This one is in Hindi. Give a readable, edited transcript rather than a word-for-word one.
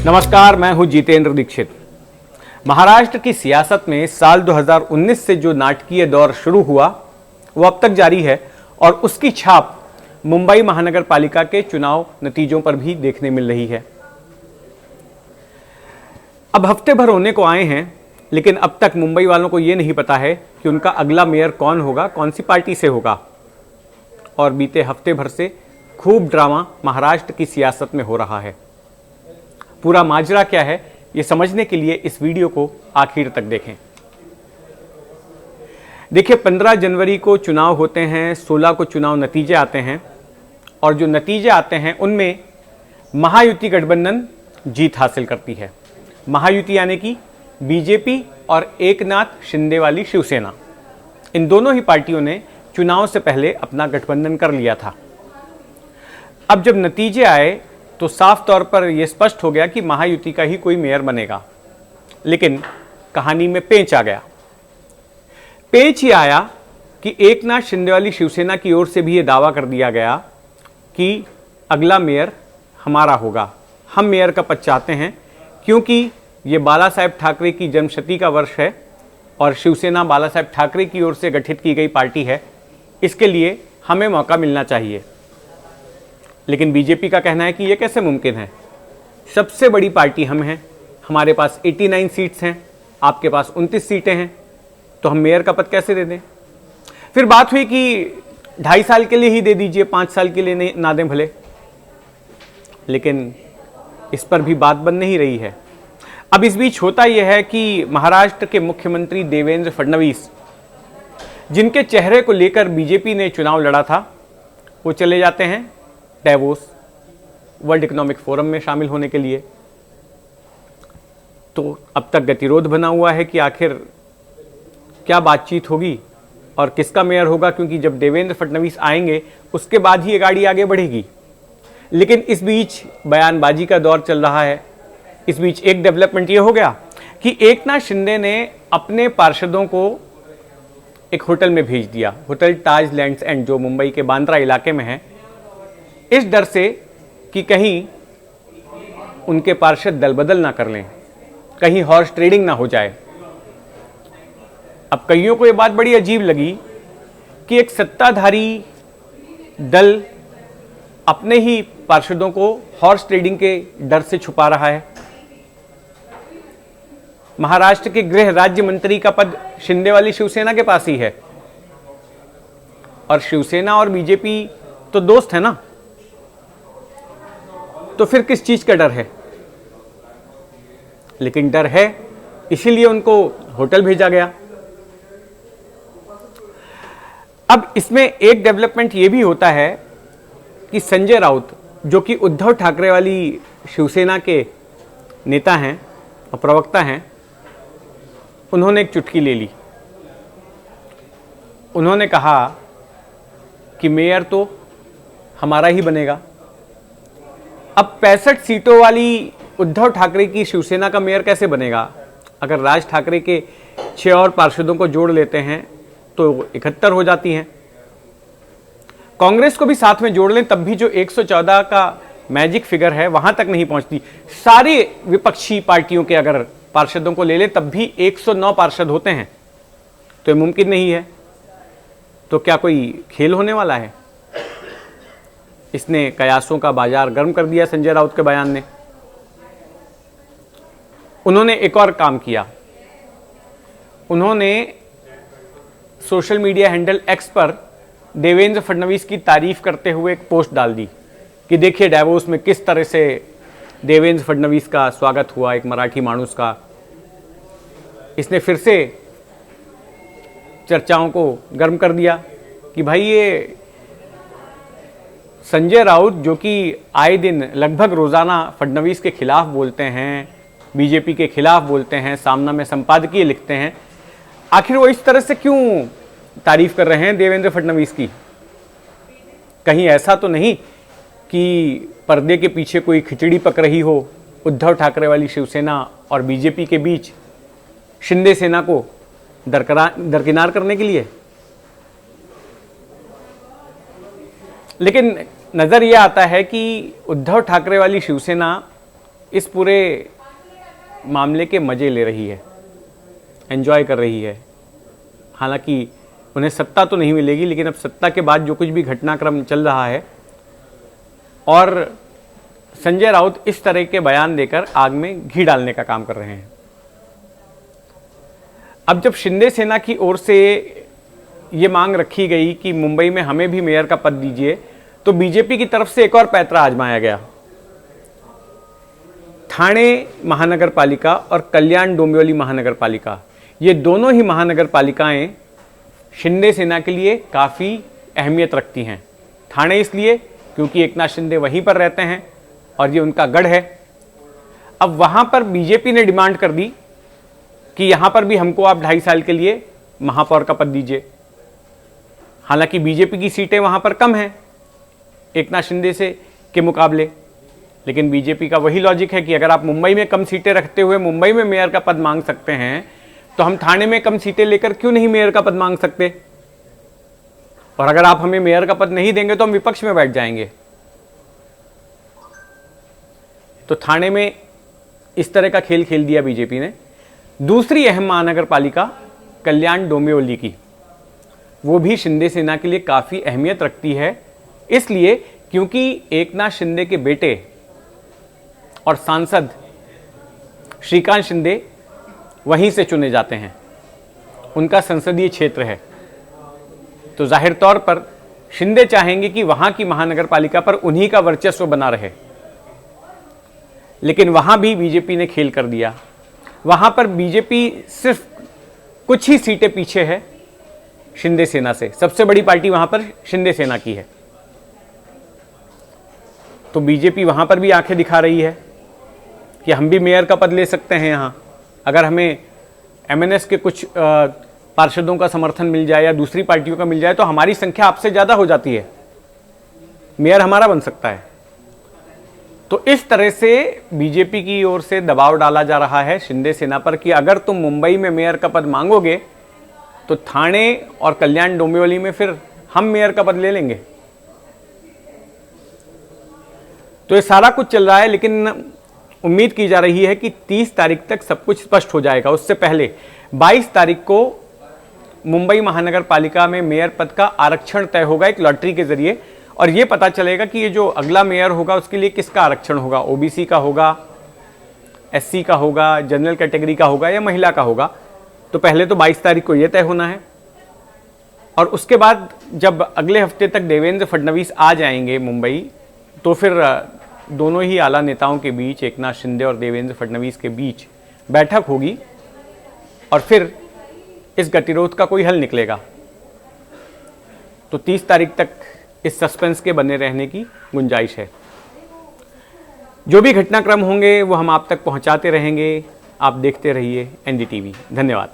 नमस्कार, मैं हूं जितेंद्र दीक्षित। महाराष्ट्र की सियासत में साल 2019 से जो नाटकीय दौर शुरू हुआ वो अब तक जारी है और उसकी छाप मुंबई महानगर पालिका के चुनाव नतीजों पर भी देखने मिल रही है। अब हफ्ते भर होने को आए हैं, लेकिन अब तक मुंबई वालों को यह नहीं पता है कि उनका अगला मेयर कौन होगा, कौन सी पार्टी से होगा। और बीते हफ्ते भर से खूब ड्रामा महाराष्ट्र की सियासत में हो रहा है। पूरा माजरा क्या है, ये समझने के लिए इस वीडियो को आखिर तक देखें। देखिए, 15 जनवरी को चुनाव होते हैं, 16 को चुनाव नतीजे आते हैं और जो नतीजे आते हैं उनमें महायुति गठबंधन जीत हासिल करती है। महायुति यानी कि बीजेपी और एकनाथ शिंदे वाली शिवसेना, इन दोनों ही पार्टियों ने चुनाव से पहले अपना गठबंधन कर लिया था। अब जब नतीजे आए तो साफ तौर पर यह स्पष्ट हो गया कि महायुति का ही कोई मेयर बनेगा, लेकिन कहानी में पेंच आ गया। पेंच ही आया कि एकनाथ शिंदे वाली शिवसेना की ओर से भी यह दावा कर दिया गया कि अगला मेयर हमारा होगा, हम मेयर का पद चाहते हैं, क्योंकि यह बाला साहेब ठाकरे की जन्मशती का वर्ष है और शिवसेना बाला साहेब ठाकरे की ओर से गठित की गई पार्टी है, इसके लिए हमें मौका मिलना चाहिए। लेकिन बीजेपी का कहना है कि यह कैसे मुमकिन है, सबसे बड़ी पार्टी हम हैं, हमारे पास 89 सीट्स हैं, आपके पास 29 सीटें हैं, तो हम मेयर का पद कैसे दे दें। फिर बात हुई कि 2.5 साल के लिए ही दे दीजिए, 5 साल के लिए नहीं ना दें भले, लेकिन इस पर भी बात बन नहीं रही है। अब इस बीच होता यह है कि महाराष्ट्र के मुख्यमंत्री देवेंद्र फडणवीस, जिनके चेहरे को लेकर बीजेपी ने चुनाव लड़ा था, वो चले जाते हैं डेवोस वर्ल्ड इकोनॉमिक फोरम में शामिल होने के लिए। तो अब तक गतिरोध बना हुआ है कि आखिर क्या बातचीत होगी और किसका मेयर होगा, क्योंकि जब देवेंद्र फडणवीस आएंगे उसके बाद ही ये गाड़ी आगे बढ़ेगी। लेकिन इस बीच बयानबाजी का दौर चल रहा है। इस बीच एक डेवलपमेंट ये हो गया कि एकनाथ शिंदे ने अपने पार्षदों को एक होटल में भेज दिया, होटल ताज लैंड्स एंड, जो मुंबई के बांद्रा इलाके में है, इस डर से कि कहीं उनके पार्षद दल बदल ना कर लें, कहीं हॉर्स ट्रेडिंग ना हो जाए। अब कईयों को यह बात बड़ी अजीब लगी कि एक सत्ताधारी दल अपने ही पार्षदों को हॉर्स ट्रेडिंग के डर से छुपा रहा है। महाराष्ट्र के गृह राज्य मंत्री का पद शिंदे वाली शिवसेना के पास ही है और शिवसेना और बीजेपी तो दोस्त है ना, तो फिर किस चीज का डर है। लेकिन डर है, इसीलिए उनको होटल भेजा गया। अब इसमें एक डेवलपमेंट यह भी होता है कि संजय राउत, जो कि उद्धव ठाकरे वाली शिवसेना के नेता हैं और प्रवक्ता हैं, उन्होंने एक चुटकी ले ली। उन्होंने कहा कि मेयर तो हमारा ही बनेगा। अब 65 सीटों वाली उद्धव ठाकरे की शिवसेना का मेयर कैसे बनेगा। अगर राज ठाकरे के 6 और पार्षदों को जोड़ लेते हैं तो 71 हो जाती हैं। कांग्रेस को भी साथ में जोड़ लें तब भी जो 114 का मैजिक फिगर है वहां तक नहीं पहुंचती। सारी विपक्षी पार्टियों के अगर पार्षदों को ले ले तब भी 109 पार्षद होते हैं, तो ये मुमकिन नहीं है। तो क्या कोई खेल होने वाला है। इसने कयासों का बाजार गर्म कर दिया संजय राउत के बयान ने। उन्होंने एक और काम किया, उन्होंने सोशल मीडिया हैंडल एक्स पर देवेंद्र फडणवीस की तारीफ करते हुए एक पोस्ट डाल दी कि देखिए डेवोस में किस तरह से देवेंद्र फडणवीस का स्वागत हुआ, एक मराठी मानुस का। इसने फिर से चर्चाओं को गर्म कर दिया कि भाई ये संजय राउत, जो कि आए दिन लगभग रोजाना फडणवीस के खिलाफ बोलते हैं, बीजेपी के खिलाफ बोलते हैं, सामना में संपादकीय लिखते हैं, आखिर वो इस तरह से क्यों तारीफ कर रहे हैं देवेंद्र फडणवीस की। कहीं ऐसा तो नहीं कि पर्दे के पीछे कोई खिचड़ी पक रही हो उद्धव ठाकरे वाली शिवसेना और बीजेपी के बीच, शिंदे सेना को दरकिनार करने के लिए। लेकिन नजर यह आता है कि उद्धव ठाकरे वाली शिवसेना इस पूरे मामले के मज़े ले रही है, एंजॉय कर रही है। हालांकि उन्हें सत्ता तो नहीं मिलेगी, लेकिन अब सत्ता के बाद जो कुछ भी घटनाक्रम चल रहा है और संजय राउत इस तरह के बयान देकर आग में घी डालने का काम कर रहे हैं। अब जब शिंदे सेना की ओर से ये मांग रखी गई कि मुंबई में हमें भी मेयर का पद दीजिए, तो बीजेपी की तरफ से एक और पैंतरा आजमाया गया। ठाणे महानगर पालिका और कल्याण डोंबिवली महानगर पालिका, ये दोनों ही महानगर पालिकाएं शिंदे सेना के लिए काफ़ी अहमियत रखती हैं। ठाणे इसलिए क्योंकि एकनाथ शिंदे वहीं पर रहते हैं और ये उनका गढ़ है। अब वहाँ पर बीजेपी ने डिमांड कर दी कि यहाँ पर भी हमको आप 2.5 साल के लिए महापौर का पद दीजिए। हालांकि बीजेपी की सीटें वहाँ पर कम हैं एकनाथ शिंदे से के मुकाबले, लेकिन बीजेपी का वही लॉजिक है कि अगर आप मुंबई में कम सीटें रखते हुए मुंबई में मेयर का पद मांग सकते हैं, तो हम ठाणे में कम सीटें लेकर क्यों नहीं मेयर का पद मांग सकते। और अगर आप हमें मेयर का पद नहीं देंगे तो हम विपक्ष में बैठ जाएंगे। तो ठाणे में इस तरह का खेल खेल दिया बीजेपी ने। दूसरी अहम महानगर पालिका कल्याण डोंबिवली की, वो भी शिंदे सेना के लिए काफ़ी अहमियत रखती है, इसलिए क्योंकि एकनाथ शिंदे के बेटे और सांसद श्रीकांत शिंदे वहीं से चुने जाते हैं, उनका संसदीय क्षेत्र है। तो जाहिर तौर पर शिंदे चाहेंगे कि वहां की महानगर पालिका पर उन्हीं का वर्चस्व बना रहे, लेकिन वहां भी बीजेपी ने खेल कर दिया। वहां पर बीजेपी सिर्फ कुछ ही सीटें पीछे है शिंदे सेना से, सबसे बड़ी पार्टी वहां पर शिंदे सेना की है। तो बीजेपी वहां पर भी आंखें दिखा रही है कि हम भी मेयर का पद ले सकते हैं यहां, अगर हमें एमएनएस के कुछ पार्षदों का समर्थन मिल जाए या दूसरी पार्टियों का मिल जाए तो हमारी संख्या आपसे ज़्यादा हो जाती है, मेयर हमारा बन सकता है। तो इस तरह से बीजेपी की ओर से दबाव डाला जा रहा है शिंदे सेना पर कि अगर तुम मुंबई में मेयर का पद मांगोगे तो ठाणे और कल्याण डोंबिवली में फिर हम मेयर का पद ले लेंगे। तो ये सारा कुछ चल रहा है, लेकिन उम्मीद की जा रही है कि 30 तारीख तक सब कुछ स्पष्ट हो जाएगा। उससे पहले 22 तारीख को मुंबई महानगर पालिका में मेयर पद का आरक्षण तय होगा एक लॉटरी के जरिए, और यह पता चलेगा कि ये जो अगला मेयर होगा उसके लिए किसका आरक्षण होगा, ओबीसी का होगा, एससी का होगा, जनरल कैटेगरी का होगा या महिला का होगा। तो पहले तो 22 तारीख को यह तय होना है, और उसके बाद जब अगले हफ्ते तक देवेंद्र फडणवीस आ जाएंगे मुंबई, तो फिर दोनों ही आला नेताओं के बीच, एकनाथ शिंदे और देवेंद्र फडणवीस के बीच बैठक होगी और फिर इस गतिरोध का कोई हल निकलेगा। तो 30 तारीख तक इस सस्पेंस के बने रहने की गुंजाइश है। जो भी घटनाक्रम होंगे वो हम आप तक पहुंचाते रहेंगे। आप देखते रहिए एनडीटीवी। धन्यवाद।